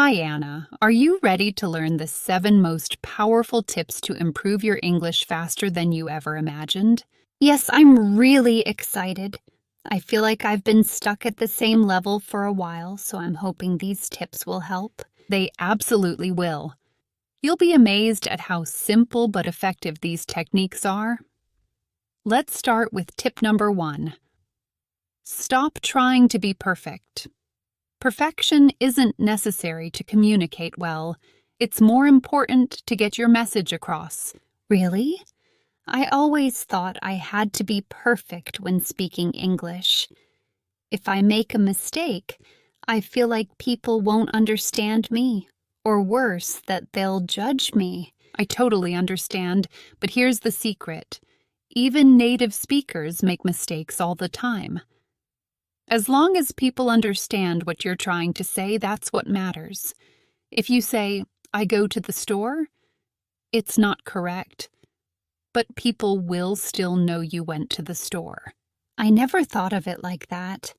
Hi, Anna. Are you ready to learn the 7 most powerful tips to improve your English faster than you ever imagined? Yes, I'm really excited. I feel like I've been stuck at the same level for a while, so I'm hoping these tips will help. They absolutely will. You'll be amazed at how simple but effective these techniques are. Let's start with tip number 1. Stop trying to be perfect. Perfection isn't necessary to communicate well. It's more important to get your message across. Really? I always thought I had to be perfect when speaking English. If I make a mistake, I feel like people won't understand me, or worse, that they'll judge me. I totally understand, but here's the secret. Even native speakers make mistakes all the time. As long as people understand what you're trying to say, that's what matters. If you say, "I go to the store," it's not correct. But people will still know you went to the store. I never thought of it like that.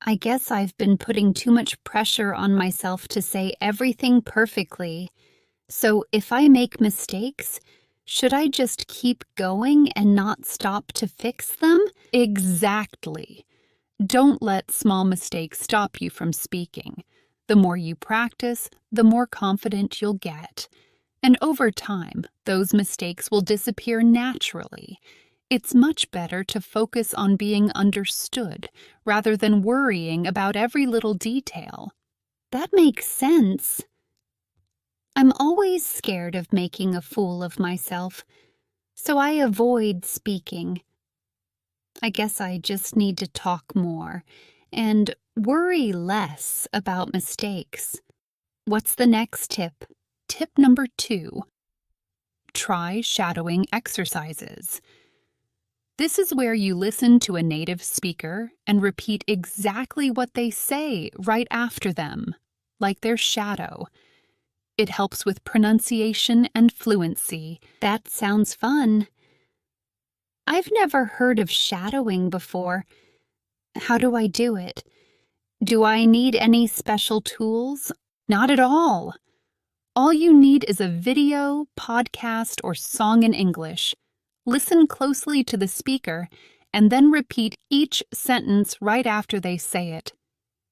I guess I've been putting too much pressure on myself to say everything perfectly. So if I make mistakes, should I just keep going and not stop to fix them? Exactly. Don't let small mistakes stop you from speaking. The more you practice, the more confident you'll get. And over time, those mistakes will disappear naturally. It's much better to focus on being understood rather than worrying about every little detail. That makes sense. I'm always scared of making a fool of myself, so I avoid speaking. I guess I just need to talk more and worry less about mistakes. What's the next tip? Tip number 2. Try shadowing exercises. This is where you listen to a native speaker and repeat exactly what they say right after them, like their shadow. It helps with pronunciation and fluency. That sounds fun. I've never heard of shadowing before. How do I do it? Do I need any special tools? Not at all. All you need is a video, podcast, or song in English. Listen closely to the speaker and then repeat each sentence right after they say it.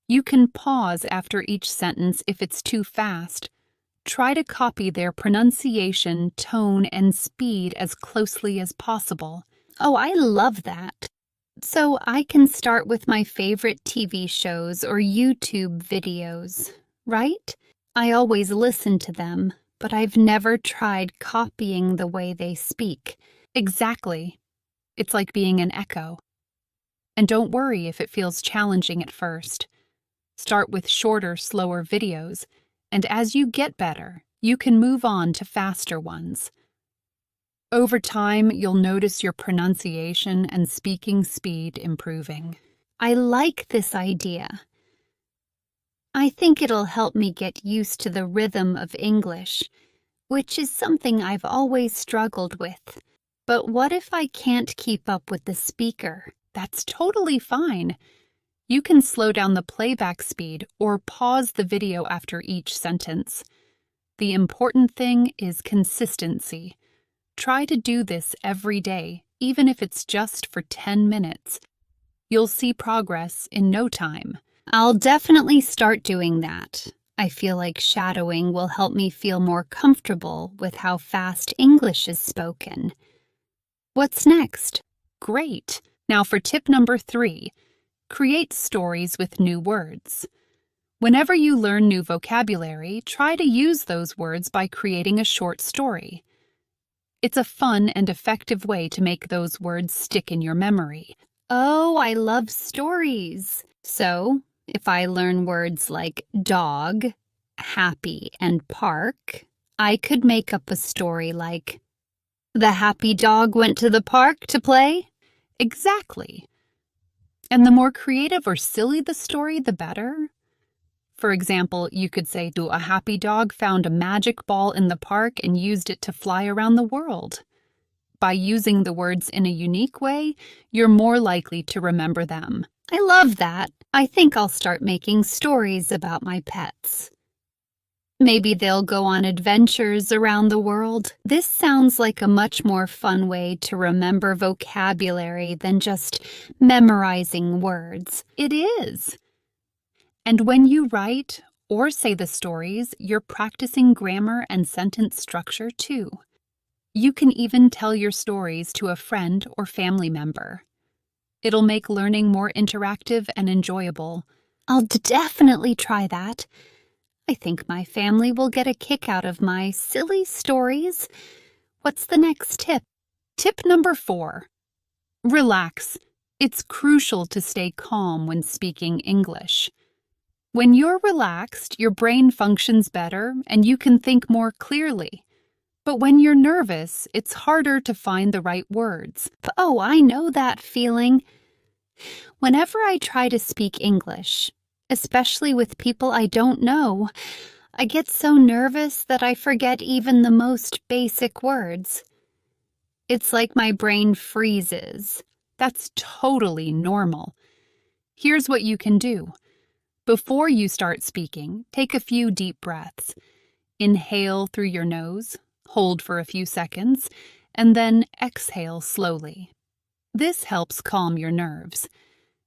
You can pause after each sentence if it's too fast. Try to copy their pronunciation, tone, and speed as closely as possible. Oh, I love that. So I can start with my favorite TV shows or YouTube videos, right? I always listen to them, but I've never tried copying the way they speak. Exactly. It's like being an echo. And don't worry if it feels challenging at first. Start with shorter, slower videos, and as you get better, you can move on to faster ones. Over time, you'll notice your pronunciation and speaking speed improving. I like this idea. I think it'll help me get used to the rhythm of English, which is something I've always struggled with. But what if I can't keep up with the speaker? That's totally fine. You can slow down the playback speed or pause the video after each sentence. The important thing is consistency. Try to do this every day, even if it's just for 10 minutes. You'll see progress in no time. I'll definitely start doing that. I feel like shadowing will help me feel more comfortable with how fast English is spoken. What's next? Great. Now for tip number 3. Create stories with new words. Whenever you learn new vocabulary, try to use those words by creating a short story. It's a fun and effective way to make those words stick in your memory. Oh, I love stories. So, if I learn words like dog, happy, and park, I could make up a story like, "The happy dog went to the park to play." Exactly. And the more creative or silly the story, the better. For example, you could say, "A happy dog found a magic ball in the park and used it to fly around the world." By using the words in a unique way, you're more likely to remember them. I love that. I think I'll start making stories about my pets. Maybe they'll go on adventures around the world. This sounds like a much more fun way to remember vocabulary than just memorizing words. It is. And when you write or say the stories, you're practicing grammar and sentence structure too. You can even tell your stories to a friend or family member. It'll make learning more interactive and enjoyable. I'll definitely try that. I think my family will get a kick out of my silly stories. What's the next tip? Tip number 4. Relax. It's crucial to stay calm when speaking English. When you're relaxed, your brain functions better and you can think more clearly. But when you're nervous, it's harder to find the right words. Oh, I know that feeling. Whenever I try to speak English, especially with people I don't know, I get so nervous that I forget even the most basic words. It's like my brain freezes. That's totally normal. Here's what you can do. Before you start speaking, take a few deep breaths. Inhale through your nose, hold for a few seconds, and then exhale slowly. This helps calm your nerves.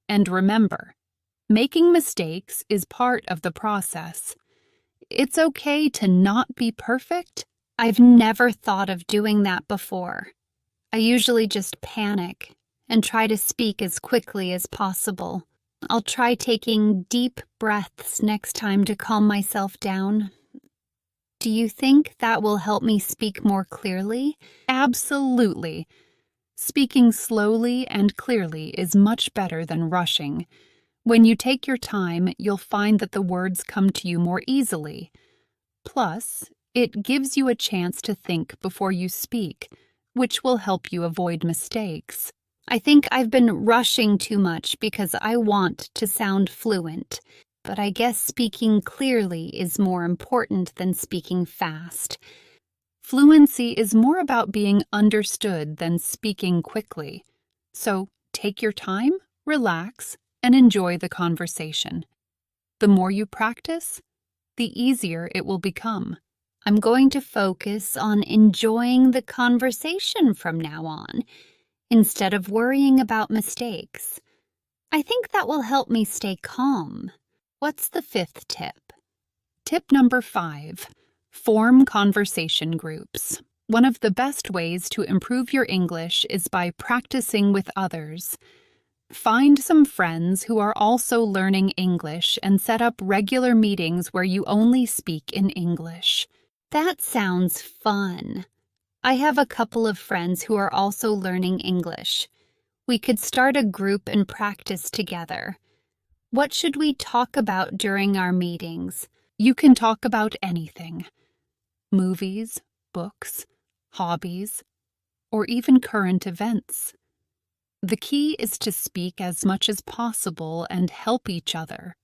And remember, making mistakes is part of the process. It's okay to not be perfect. I've never thought of doing that before. I usually just panic and try to speak as quickly as possible. I'll try taking deep breaths next time to calm myself down. Do you think that will help me speak more clearly? Absolutely. Speaking slowly and clearly is much better than rushing. When you take your time, you'll find that the words come to you more easily. Plus, it gives you a chance to think before you speak, which will help you avoid mistakes. I think I've been rushing too much because I want to sound fluent, but I guess speaking clearly is more important than speaking fast. Fluency is more about being understood than speaking quickly. So take your time, relax, and enjoy the conversation. The more you practice, the easier it will become. I'm going to focus on enjoying the conversation from now on, instead of worrying about mistakes. I think that will help me stay calm. What's the 5th tip? Tip number 5. Form conversation groups. One of the best ways to improve your English is by practicing with others. Find some friends who are also learning English and set up regular meetings where you only speak in English. That sounds fun. I have a couple of friends who are also learning English. We could start a group and practice together. What should we talk about during our meetings? You can talk about anything. Movies, books, hobbies, or even current events. The key is to speak as much as possible and help each other.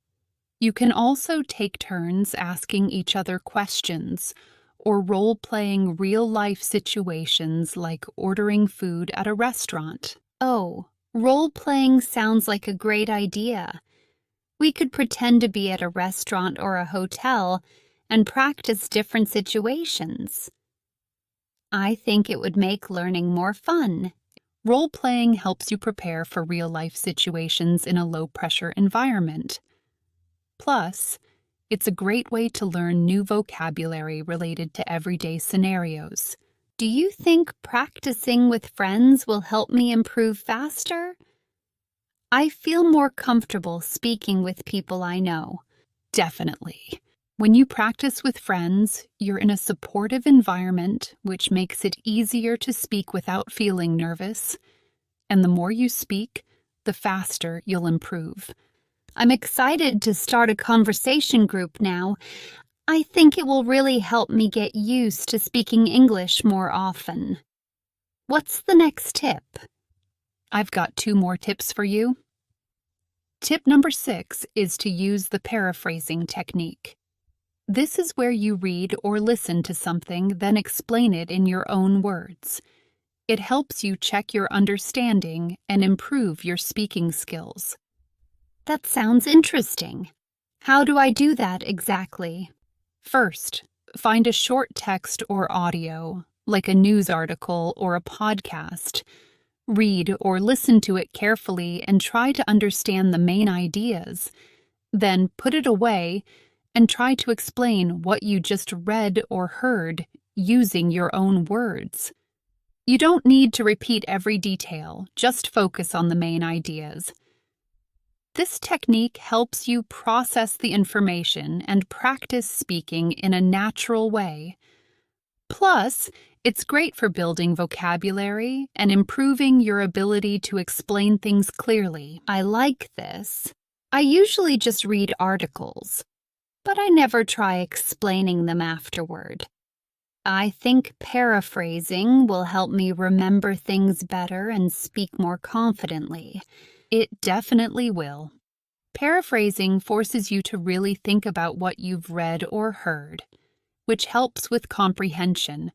You can also take turns asking each other questions or role-playing real-life situations like ordering food at a restaurant. Oh, role-playing sounds like a great idea. We could pretend to be at a restaurant or a hotel and practice different situations. I think it would make learning more fun. Role-playing helps you prepare for real-life situations in a low-pressure environment. Plus, it's a great way to learn new vocabulary related to everyday scenarios. Do you think practicing with friends will help me improve faster? I feel more comfortable speaking with people I know. Definitely. When you practice with friends, you're in a supportive environment, which makes it easier to speak without feeling nervous. And the more you speak, the faster you'll improve. I'm excited to start a conversation group now. I think it will really help me get used to speaking English more often. What's the next tip? I've got 2 more tips for you. Tip number 6 is to use the paraphrasing technique. This is where you read or listen to something, then explain it in your own words. It helps you check your understanding and improve your speaking skills. That sounds interesting. How do I do that exactly? First, find a short text or audio, like a news article or a podcast. Read or listen to it carefully and try to understand the main ideas. Then put it away and try to explain what you just read or heard using your own words. You don't need to repeat every detail, just focus on the main ideas. This technique helps you process the information and practice speaking in a natural way. Plus, it's great for building vocabulary and improving your ability to explain things clearly. I like this. I usually just read articles, but I never try explaining them afterward. I think paraphrasing will help me remember things better and speak more confidently. It definitely will. Paraphrasing forces you to really think about what you've read or heard, which helps with comprehension.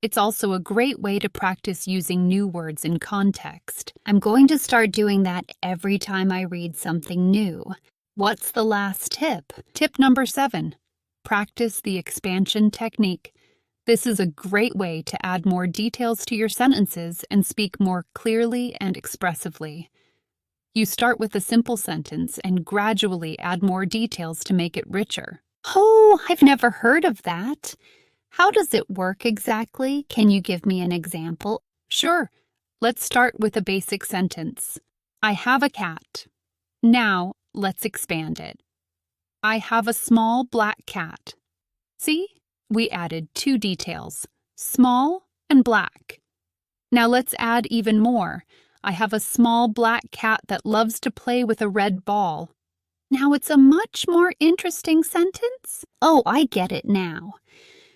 It's also a great way to practice using new words in context. I'm going to start doing that every time I read something new. What's the last tip? Tip number 7. Practice the expansion technique. This is a great way to add more details to your sentences and speak more clearly and expressively. You start with a simple sentence and gradually add more details to make it richer. Oh, I've never heard of that. How does it work exactly? Can you give me an example? Sure. Let's start with a basic sentence. I have a cat. Now, let's expand it. I have a small black cat. See? We added 2 details, small and black. Now let's add even more. I have a small black cat that loves to play with a red ball. Now it's a much more interesting sentence. Oh, I get it now.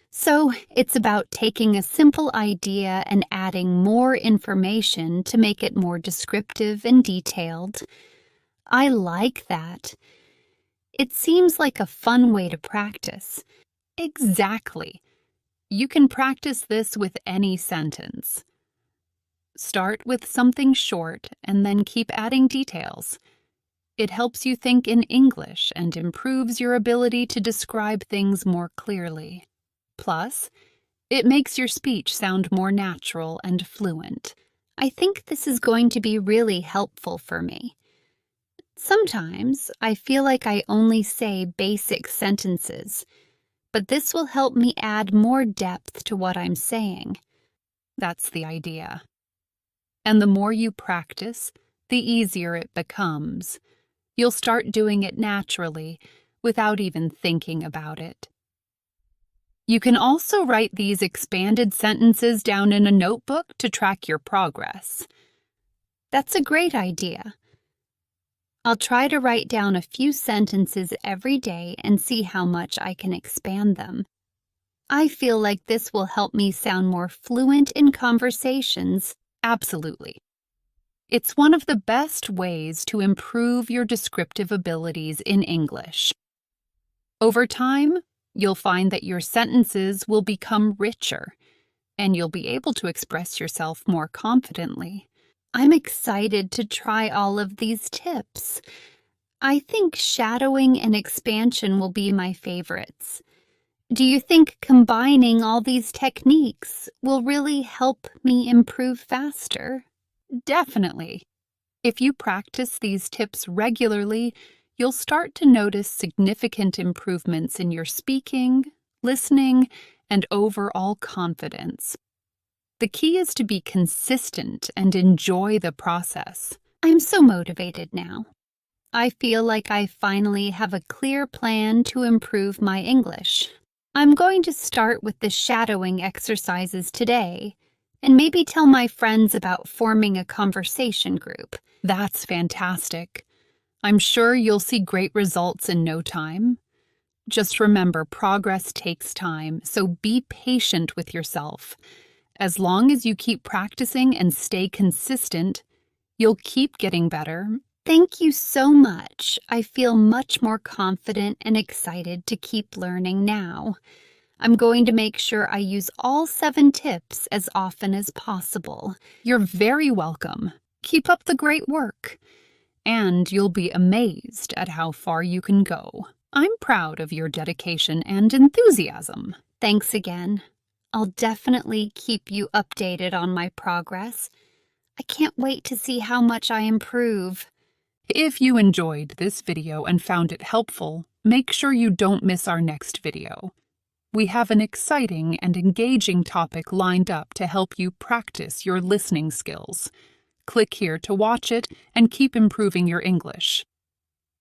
So it's about taking a simple idea and adding more information to make it more descriptive and detailed. I like that. It seems like a fun way to practice. Exactly. You can practice this with any sentence. Start with something short and then keep adding details. It helps you think in English and improves your ability to describe things more clearly. Plus, it makes your speech sound more natural and fluent. I think this is going to be really helpful for me. Sometimes I feel like I only say basic sentences, but this will help me add more depth to what I'm saying. That's the idea. And the more you practice, the easier it becomes. You'll start doing it naturally, without even thinking about it. You can also write these expanded sentences down in a notebook to track your progress. That's a great idea. I'll try to write down a few sentences every day and see how much I can expand them. I feel like this will help me sound more fluent in conversations. Absolutely. It's one of the best ways to improve your descriptive abilities in English. Over time, you'll find that your sentences will become richer, and you'll be able to express yourself more confidently. I'm excited to try all of these tips. I think shadowing and expansion will be my favorites. Do you think combining all these techniques will really help me improve faster? Definitely. If you practice these tips regularly, you'll start to notice significant improvements in your speaking, listening, and overall confidence. The key is to be consistent and enjoy the process. I'm so motivated now. I feel like I finally have a clear plan to improve my English. I'm going to start with the shadowing exercises today, and maybe tell my friends about forming a conversation group. That's fantastic. I'm sure you'll see great results in no time. Just remember, progress takes time, so be patient with yourself. As long as you keep practicing and stay consistent, you'll keep getting better. Thank you so much. I feel much more confident and excited to keep learning now. I'm going to make sure I use all 7 tips as often as possible. You're very welcome. Keep up the great work, and you'll be amazed at how far you can go. I'm proud of your dedication and enthusiasm. Thanks again. I'll definitely keep you updated on my progress. I can't wait to see how much I improve. If you enjoyed this video and found it helpful, make sure you don't miss our next video. We have an exciting and engaging topic lined up to help you practice your listening skills. Click here to watch it and keep improving your English.